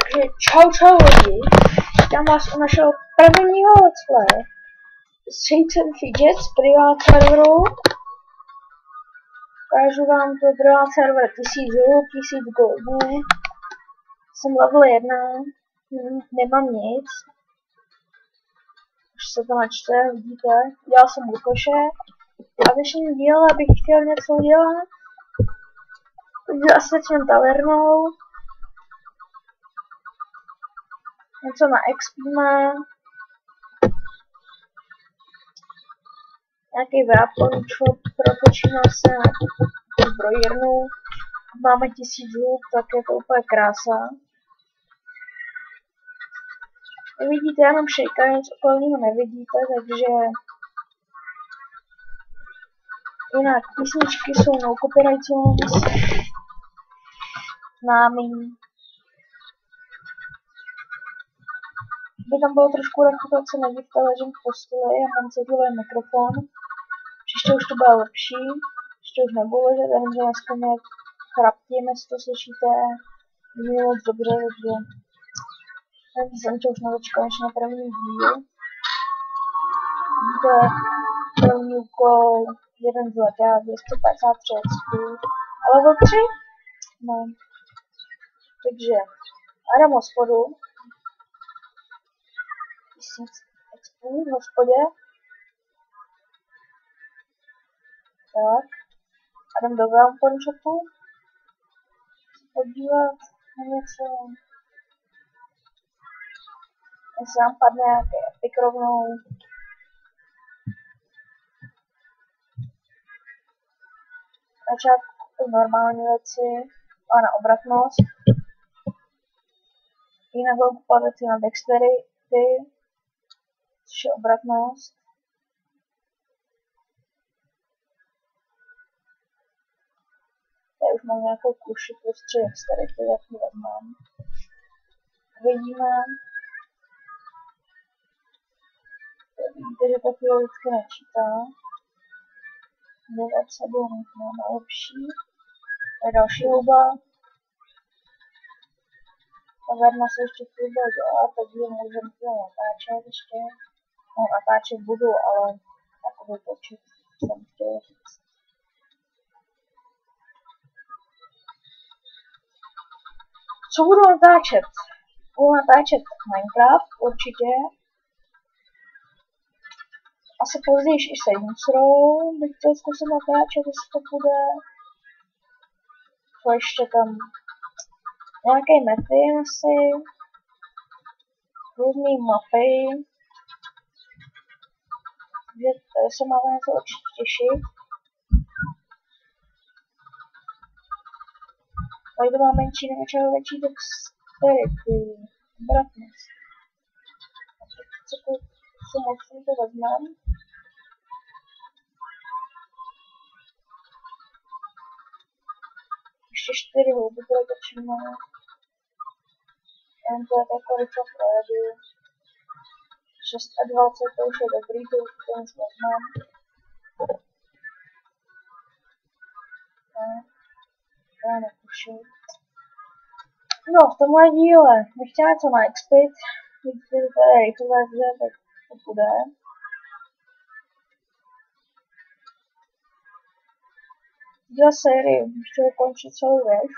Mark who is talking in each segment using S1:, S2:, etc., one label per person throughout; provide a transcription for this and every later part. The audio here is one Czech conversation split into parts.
S1: Takže čau lidi, vítám vás u našeho prvního let's play Streets and Fidgets privát serveru. Ukážu vám to privát server 1000 rub, 1000 goldů. Jsem level 1, nemám nic. Už se to načte, vidíte, udělal jsem Lukoše. A v dnešním díle bych chtěl něco udělat. Takže asi začneme tavernou. Něco na expíme. Nějaký weapon shop, protočíme se na zbrojírnu. Máme 1000 rub, tak je to úplně krása. Nevidíte jenom šejka, nic okolního nevidíte, takže jinak písničky jsou no copyright songs. Známý. By tam bylo trošku reputace, nedivte, ležím v posteli a mám citlivý mikrofon. Příště už to bude lepší, příště už nebudu ležet, jenom že dneska mě chraptím, jestli to slyšíte, není moc dobře, takže jsem to už nedočkal než na první díl. Vidíte, první úkol, jeden zlatá, 253 XP, ale level 3? No. Takže, jdem hospodu. 1000 XP v hospodě. Tak. A jdem do weapon shopu. Podívat na něco. Jestli nám padne nějaký epic rovnou. Na začátku normální věci, ale na obratnost. Jinak budou kupovat věci na dexterity, což je obratnost. Tady už mám nějakou kuši plus 3 dexterity, jak ji vezmám. Uvidíme. Vidíte, že to chvíli vždycky nečítá. 9 sebou máme lepší. To je další houba. Taverna se ještě chvíli bude dělat, takže můžeme to natáčet ještě. No, natáčet budu, ale takový počet jsem chtěl říct. Co budu natáčet? Budu natáčet Minecraft, určitě. Asi později i Saints Row bych chtěl zkusit natáčet, jestli to bude. Co ještě tam? Nějaké mapy asi. Různý mapy. Takže tady se máme něco určitě těšit. Tady to má menší nebo větší dexterity. Obratnost. Co moc to vezmem. Ještě 4 houby protočíme. Jen to je takové rychle projedu. 620 to už je dobrý, to už to nic vezmem. To je netuším. No, v tomhle díle bych chtěla něco na expit. Vidíte, že to je rychle, tak to bude. Za sérii chci dokončit celou věc.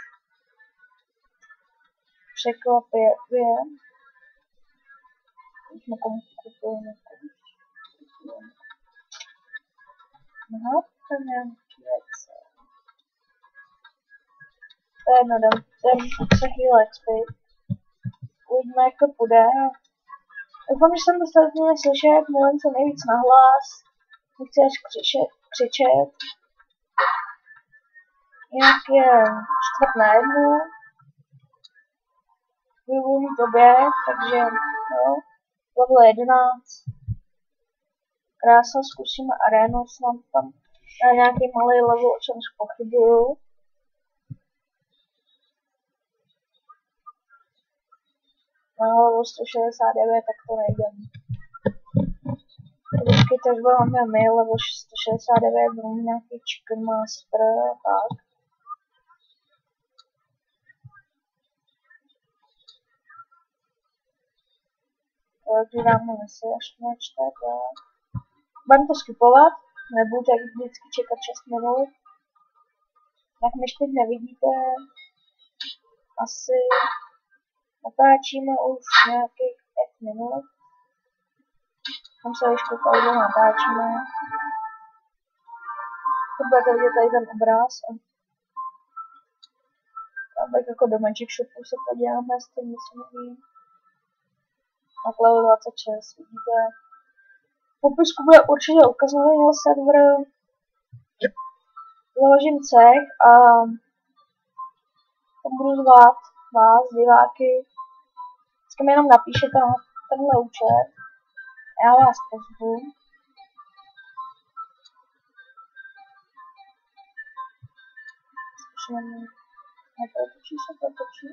S1: Překvapivě. Už někomu kupujeme. Aha, to je nějaký věc. To je jedno, jdem se chvíli expit. Uvidíme, jak to půjde. Doufám, že jsem dostatečně slyšet, mluvím co nejvíc nahlas. Nechci až křičet. Jinak je 1:45. Budu mít oběd, takže no, level 11. Krása, zkusíme arénu, snad tam na nějaký malý level, o čemž pochybuju. Na level 169, tak to nejdem. Vždycky tež máme my, level 169, budeme nějaký Chicken Master a tak. Díváme se, až to načtete. Budeme to skipovat, nebudu tak vždycky čekat 6 minut. Jak než teď nevidíte, asi natáčíme už nějakých 5 minut. Tam se ještě koukali, natáčíme. To budete vidět tady ten obraz. Tam tak jako do Magic Shopu se podíváme, s tím myslím nevím. Na level 26, vidíte. V popisku bude určitě ukazovaný na server. Založím cech a tam budu zvát vás, diváky. Vždycky mi jenom napíšete na tenhle účet. Já vás pozvu. Neprotočí se, protočí.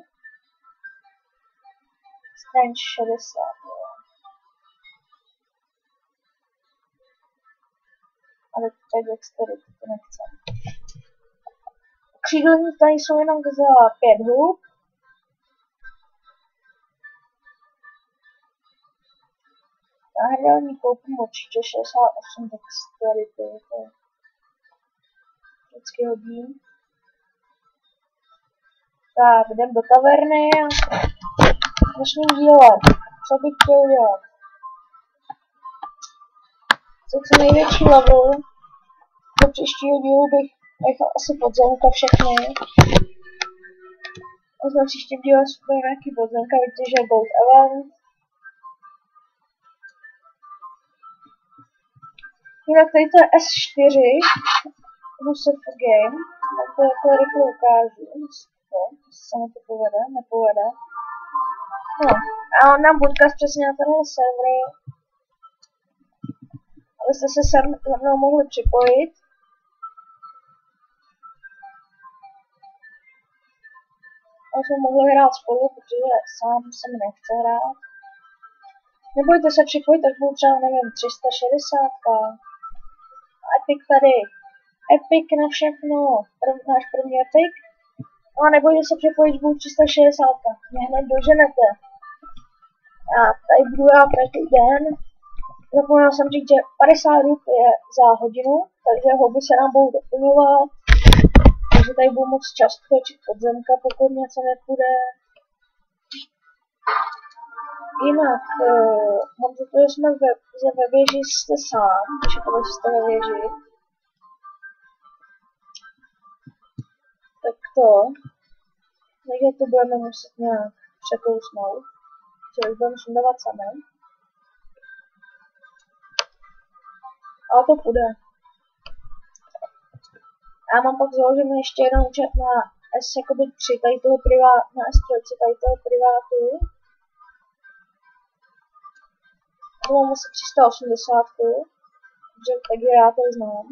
S1: Strange 60, jo. Ale teď dexterity, to nechcem. Křídlení tady jsou jenom za 5 hub. Náhradní koupím určitě 68 dexterity, to vždycky hodím. Tak, jdem do taverny a začneme dělat. Co bych chtěl dělat? Co největší level. Do příštího dílu bych nechal asi podzemka všechny. A na příštím díle jsou nějaký podzemka, víte, že je Gold Event. Jinak tady to je S4, Lucifer Game, tak to jako rychle ukážu. Jestli se mi to povede, nepovede. No, a on nám podcast přesně na tenhle server, abyste se se mnou mohli připojit. A jsme mohli hrát spolu, protože sám se mi nechce hrát. Nebojte se připojit, tak budu třeba, nevím, 360. Epic tady. Epic na všechno. Náš první Epic. No a nebojte se připojit, budu 360. Mě hned doženete. A tady budu hrát každý den. Zapomněl jsem říct, že 50 rub je za hodinu, takže hobby se nám budou doplňovat. Takže tady budu moc často točit podzemka, pokud něco nepůjde. Jinak, mám to, že jsme ve věži jste sám, když je to, jste ve věži. Tak to, takže to budeme muset nějak překousnout, že už budeme sundovat sami. Ale to půjde. Já mám pak založený ještě jeden účet na S3, tady toho privátu, na S3, tady toho privátu. A to mám asi 380, takže taky já to znám.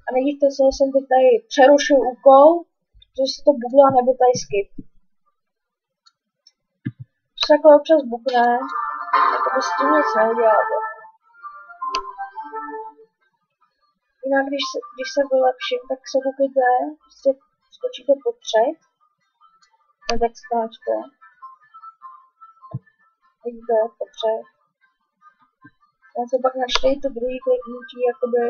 S1: A nedívte se, že jsem teď tady přerušil úkol, že si to buglo a nebo tady skip. Když se takhle občas bukne, tak by s tím nic neuděláte. Jinak když se vylepším, tak se koukejte, prostě skočíte po 3. No tak se to načte. Vidíte, po 3. Já se pak načte to druhý kliknutí, jakoby.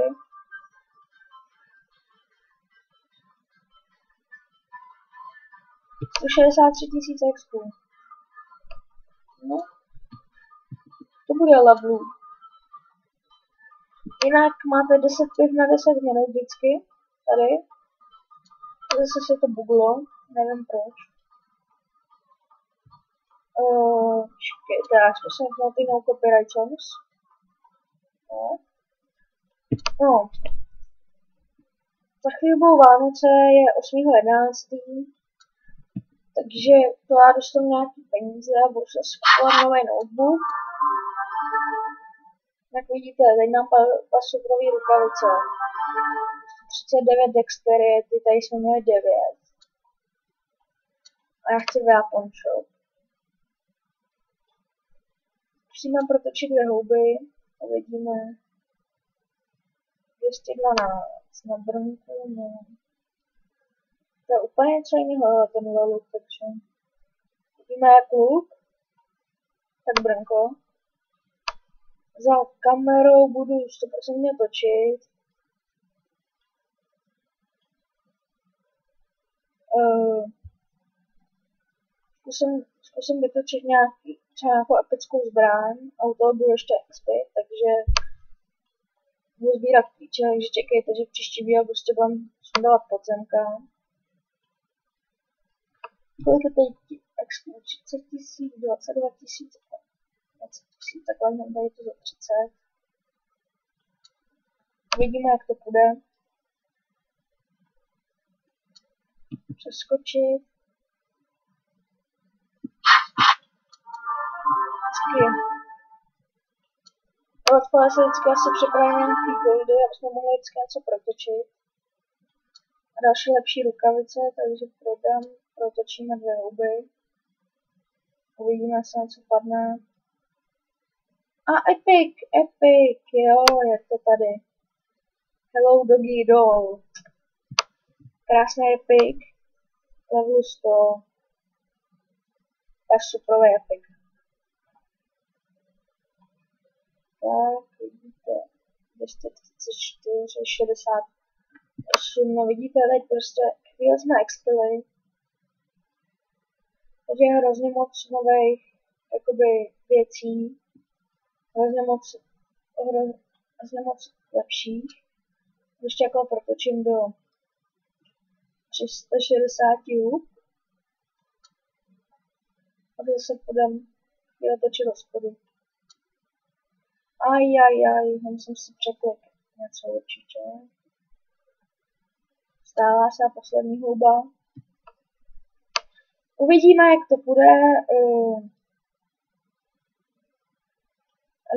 S1: To 63 000 expů. No. To bude levelů. Jinak máte 10 piv na 10 minut vždycky. Tady. Zase se to buglo. Nevím proč. Čekejte, já zkusím vypnout ty no copyright songs. No. Za chvíli budou Vánoce, je 8.11. Takže to já dostanu nějaký peníze a budu se skupovat nový notebook. Jak vidíte, teď nám pasou nový rukavice. 39 dexterity, tady jsme měli 9. A já chci weapon shop. Musíme protočit 2 houby, uvidíme. 212 na brnku, no. To je úplně něco jiného, ten luk, takže. Vidíme jak luk, tak brnko. Za kamerou budu 100% točit. Zkusím vytočit třeba nějakou epickou zbraň a u toho budu ještě XP, takže budu sbírat klíče, takže čekejte, že v příští video prostě budem sundovat podzemka. Kolik je teď XP? 30 000, 22 000, 20 000, takhle mám tady to za 30. Uvidíme, jak to půjde. Přeskočit. Odpale se vždycky asi připravím nějaký goldy, aby jsme mohli vždycky něco protočit. A další lepší rukavice, takže protočíme 2 houby. Uvidíme, jestli něco padne. A epic, jo, je to tady. Hello Doggy Doll. Krásný epic. Level 100. To je superový epic. Tak, vidíte, 234, 68, no vidíte, teď prostě chvíli jsme expili. Takže je hrozně moc nových, jakoby, věcí, hrozně moc lepších. Ještě jako protočím do 360 hub. A zase půjdem točit do spodu. Tam jsem si překlik něco určitě. Stává se poslední houba. Uvidíme, jak to půjde.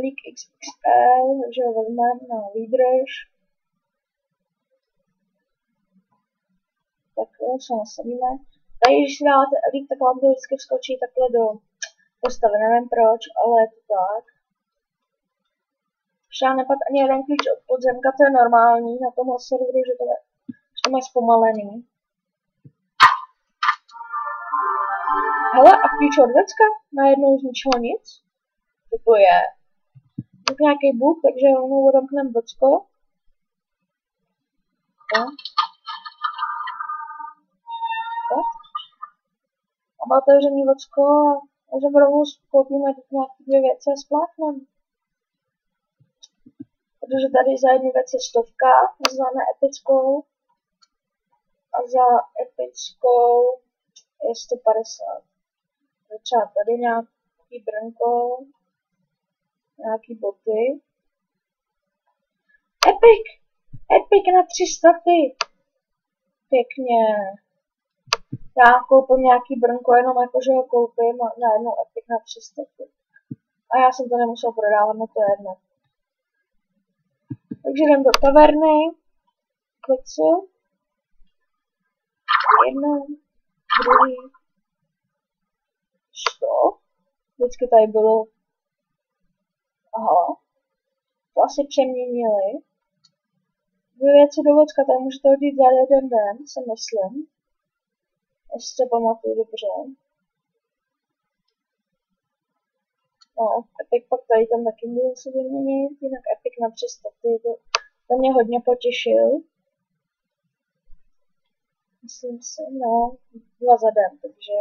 S1: League XXL, že ho vezmeme na výdrž. Tak se nasadíme. Tady, když si dáváte League, tak vám to vždycky skočí takhle do postavy. Nevím proč, ale je to tak. Už nám nepadl ani jeden klíč od podzemka, to je normální na tomhle serveru, že to mají zpomalený. Hele, a klíč od Vecka? Najednou z ničeho nic? Co to je? Tak nějaký bůh, takže rovnou odemkneme Vecko. Tak. A má otevřený Vecko a můžeme rovnou koupíme nějaké 2 věci a spláchneme. Protože tady za jednu věc je 100, za neepickou a za epickou je 150. Třeba tady nějaký brnko, nějaký boty. Epic na 300. Pěkně. Já koupím nějaký brnko, jenom jakože ho koupím na jednou epic na 300. A já jsem to nemusel prodávat, no to je jedno. Takže jdem do taverny. Kleci. 1, 2, 100. Vždycky tady bylo. Aha. To asi přeměnili. 2 věci do Vecka, tady můžete hodit za 1 den, si myslím. Jestli se pamatuju dobře. No, Epic pak tady tam taky můžu se vyměnit, jinak Epic na 300, to mě hodně potěšil. Myslím si, no, 2 za den, takže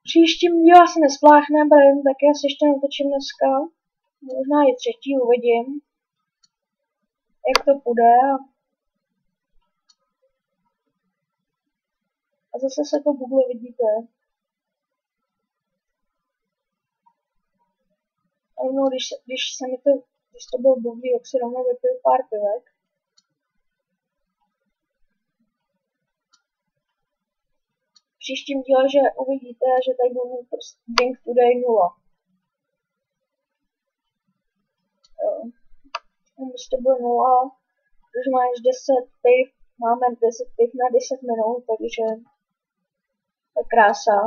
S1: příštím dílu asi nespláchneme, protože taky asi ještě natočím dneska. Možná i 3. uvidím, jak to půjde. A zase se to Google vidíte. A no, když to byl Google, tak si rovnou vypiju pár pivek. V příštím díle, že uvidíte, že tady budu mít prostě Drink Today 0. Prostě bude 0, protože máš 10 piv, máme 10 piv na 10 minut, takže to je krása.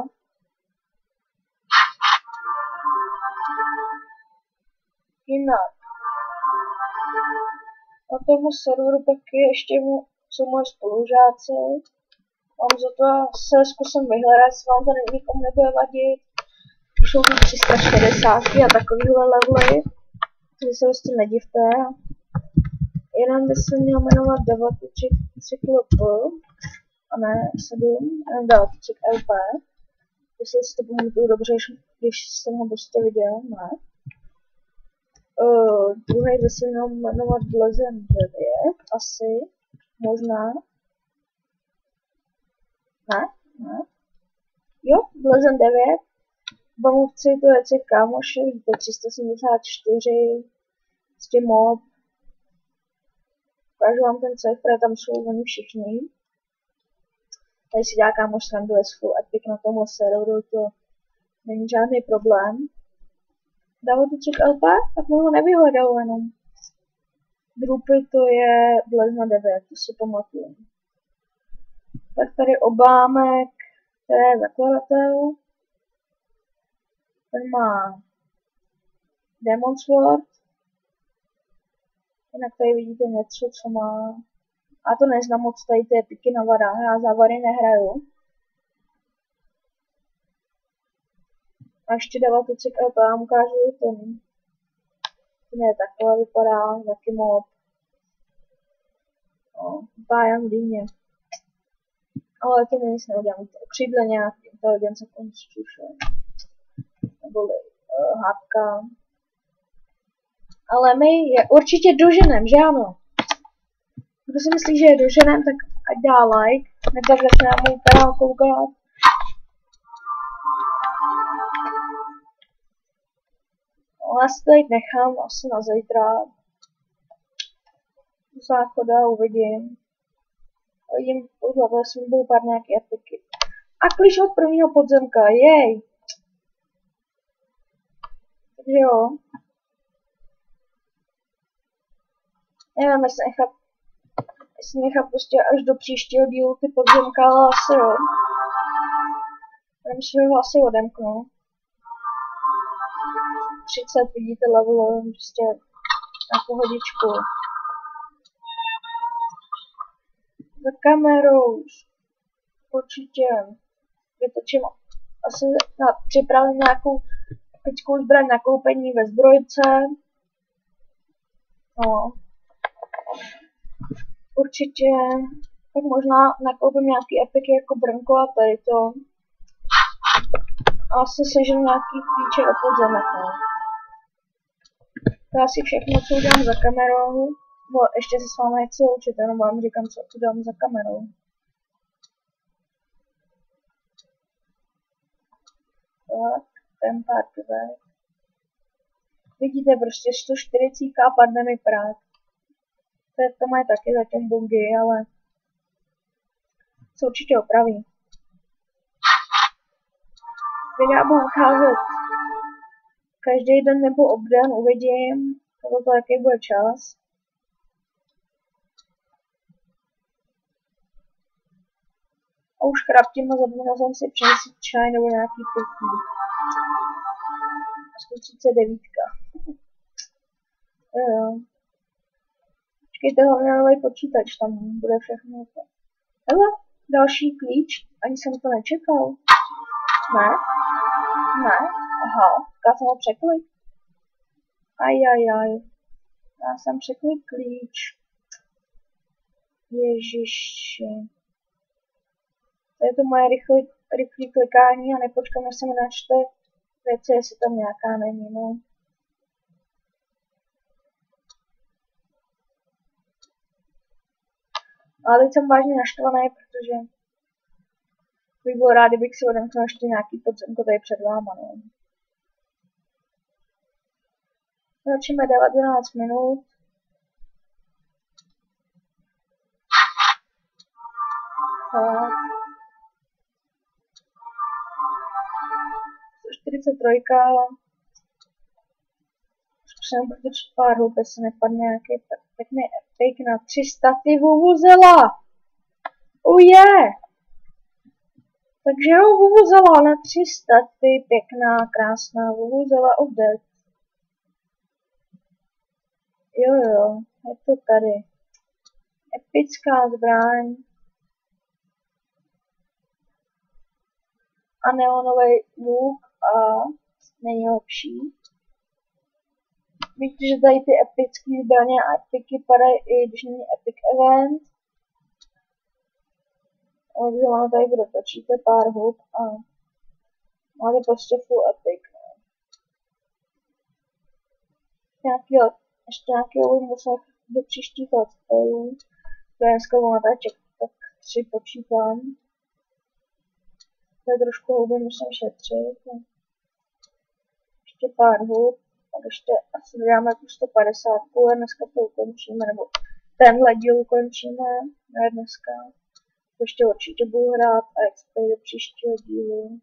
S1: Jinak. Na tomu serveru pak ještě jsou moje spolužáci. Mám za to se zkusím vyhledat, jestli vám to nikomu nebude vadit. Jsou tu 360 a takovýhle levely, takže se vlastně nedivte. Jeden by se měl jmenovat Davaticek a ne 7, jenom Davaticek LP. Jestli si to pamatuju dobře, když jsem ho prostě viděl, ne. Druhý by se měl jmenovat Blazen 9, asi, možná. Ne. Jo, Blazen 9. Bamůvci to je těch kámoši, víte, 374, s tím mob. Ukážu vám ten cech, protože tam jsou oni všichni. Tady si dělá kámoš srandu, je full epic na tomhle serveru, to není žádný problém. Davaticek LP, tak mu ho nevyhledal jenom. Grupy to je Blezna 9, to si pamatuju. Tak tady Obámek, to je zakladatel. Ten má Demon Sword. Jinak tady vidíte něco, co má. A to neznám moc, tady ty epiky na varách, já za vary nehraju. A ještě Davaticek LP, vám ukážu ten je takhle vypadá, taky mob. No, pájam dýně. Ale to nic neudělám, křídle nějak intelligence constitution. Neboli hádka. Ale my je určitě doženem, že ano? Kdo si myslí, že je doženem, tak ať dá like, nebo začne na můj kanál koukat. Já si to jít nechám asi na zítra. Záchoda uvidím. Vidím, podle jsem byl pár nějaké epiky. A klíč od prvního podzemka, jej! Takže jo. Nevím, jestli nechat prostě až do příštího dílu ty podzemka, ale asi jo. Myslím, že ho asi odemknu. 30, vidíte, level, prostě na pohodičku. Za kamerou určitě vytočím asi připravím nějakou epickou zbraň na koupení ve zbrojce. No. Určitě tak možná nakoupím nějaký epiky jako Brnko a tady to. A asi seženu nějaký klíče do podzemek, no. To asi všechno, co udělám za kamerou. Bo ještě se s vámi nechci učit, jenom vám říkám, co udělám za kamerou. Tak, ten parkback. Vidíte, prostě 140 padne mi prát. To mají taky zatím bugy, ale se určitě opraví. Videa budu vycházet každý den nebo obden, uvidím, podle toho, jaký bude čas. A už chraptím a zapomněl jsem si přinést čaj nebo nějaký pití. 139. Jo. Počkejte, hlavně nový počítač, tam bude všechno. Hele, další klíč, ani jsem to nečekal. Ne? Aha, já jsem ho překlik. Ajajaj. Já jsem překlik klíč. Ježiši. To je to moje rychlé klikání a nepočkám, než se mi načte věci, jestli tam nějaká není, no. Ale teď jsem vážně naštvaný, protože bych byl rád, kdybych si odemknul ještě nějaký podzemko tady před váma, no. Začneme 19 minut. Tak. 143. Zkusím protože pár hlup, jestli nepadne nějaký pěkný epic na 300 ty vuvuzela. Takže jo, vuvuzela na 300 ty pěkná, krásná vuvuzela of death. Jo, je to tady. Epická zbraň. A neonový luk a není lepší. Víte, že tady ty epické zbraně a epiky padají i když není epic event. Takže ono tady dotočíte pár hub a máte prostě full epic. Ještě nějaký musách do příštích let. To je dneska natáček, tak 3 počítám. To je trošku houby musím šetřit. Ještě pár hub. Tak ještě asi dáme tu 150 a dneska to ukončíme, nebo tenhle díl ukončíme, ne dneska. Ještě určitě budu hrát a expert do příštího dílu.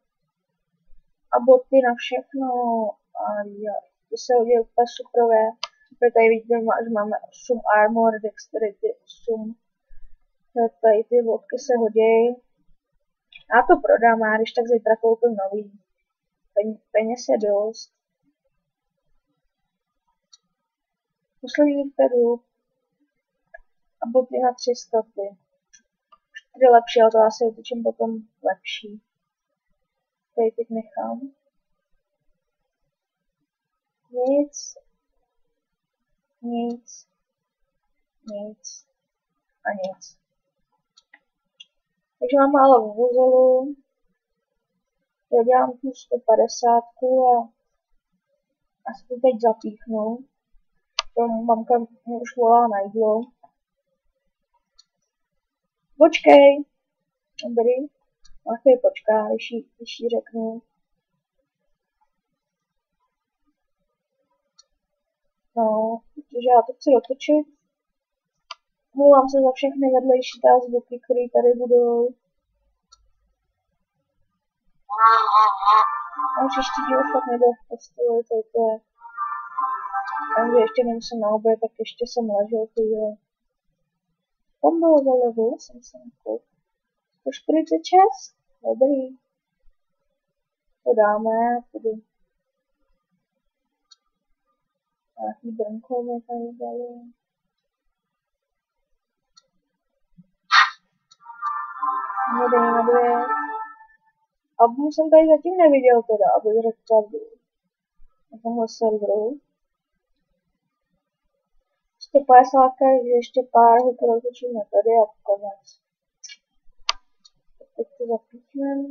S1: A boty na všechno. A ty se hodí úplně superové. Tady vidíte, že máme 8 armor, dexterity 8. Tady ty vodky se hodí. Já to prodám, a když tak zítra koupím nový. Peněz je dost. Poslední 5 hub. A boty na 300. Už 4 lepší, ale to asi vytočím potom lepší. Tady teď nechám. Nic. Nic. Nic. A nic. Takže mám málo vozelu. Já dělám tu 150 a asi to teď zapíchnu. Mamka mě už volá na jídlo. Počkej. Dobrý. Na chvíli počká, když jí řeknu. No, protože já to chci dotočit. Mluvám se za všechny vedlejší zvuky, které tady budou. A příští díl fakt nebyl v posteli, to je. Takže ještě nemusím na oběd, tak ještě jsem ležel chvíli. Tam bylo za level, jsem se koukal. 146? Dobrý. To dáme, tedy. Nějaký brnko mi tady dali. Dejme 2. Album jsem tady zatím neviděl teda, abych řekl pravdu. Na tomhle serveru. 150, takže ještě pár ho protočíme tady a konec. Teď to zapíchneme.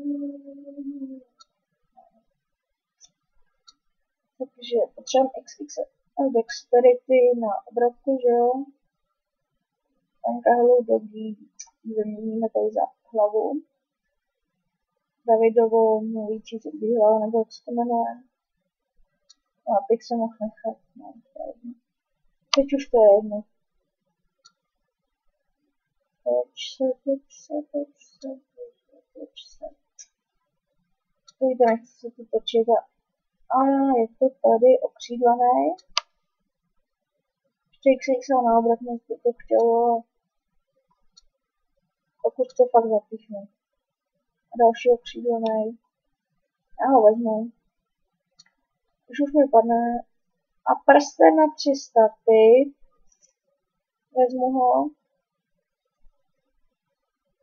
S1: Takže potřebujeme XX dexterity na obratku, že jo? Panka Hello Doggy vyměníme tady za hlavu. Davidovou mluvící zubí hlavu, nebo jak se to jmenuje. No a bych se mohl nechat, no, to je jedno. Teď už to je jedno. Toč se. Teď nechci se to točit a je to tady okřídlený. Ještě XXL na obratnost by to chtělo. Pokud to fakt zapíchnu. A další okřídlený. Já ho vezmu. Už mi padne. A prsten na 300. Vezmu ho.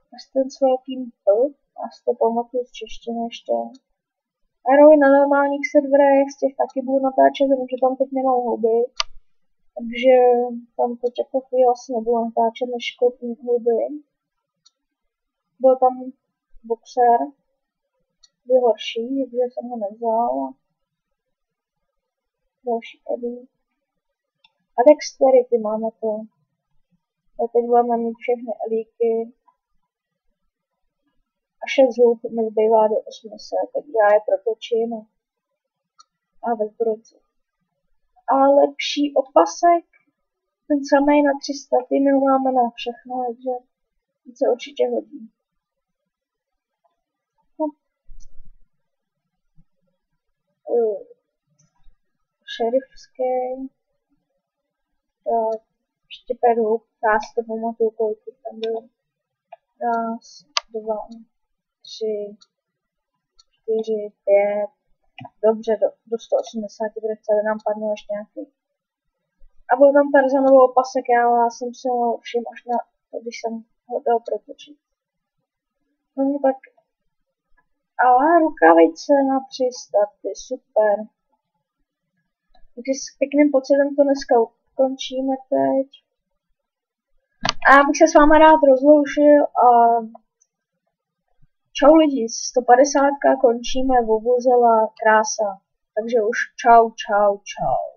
S1: Prsten s velkým P. A to pamatuju z češtiny ještě. Aerovi na normálních serverech, z těch taky budu natáčet, protože tam teď nemám houby. Takže tam teď jako chvíli asi nebudu natáčet, než koupím houby. Byl tam boxer. Byl horší, takže jsem ho nevzal. Další Eddie. A dexterity máme to. A teď budeme mít všechny elíky. A 6 hub mi zbývá do 800, takže já je protočím a ve zbrojci. A lepší opasek, ten samý na 300, my ho máme na všechno, takže se určitě hodí. No. Šerifský. Tak, ještě 5 hub, já si to pamatuju, kolik tam bylo. 1, 2, 3, 4, 5. Dobře, do 180 bude chceli nám padnout ještě nějaký. A byl tam Tarzanový opasek, já jsem si ho všiml až na to, když jsem ho dal protočit. No tak A rukavice na 3 starty, super. Takže s pěkným pocitem to dneska ukončíme teď. A já bych se s váma rád rozloučil a čau lidi, 150 končíme, vuvuzela, krása. Takže už čau, čau, čau.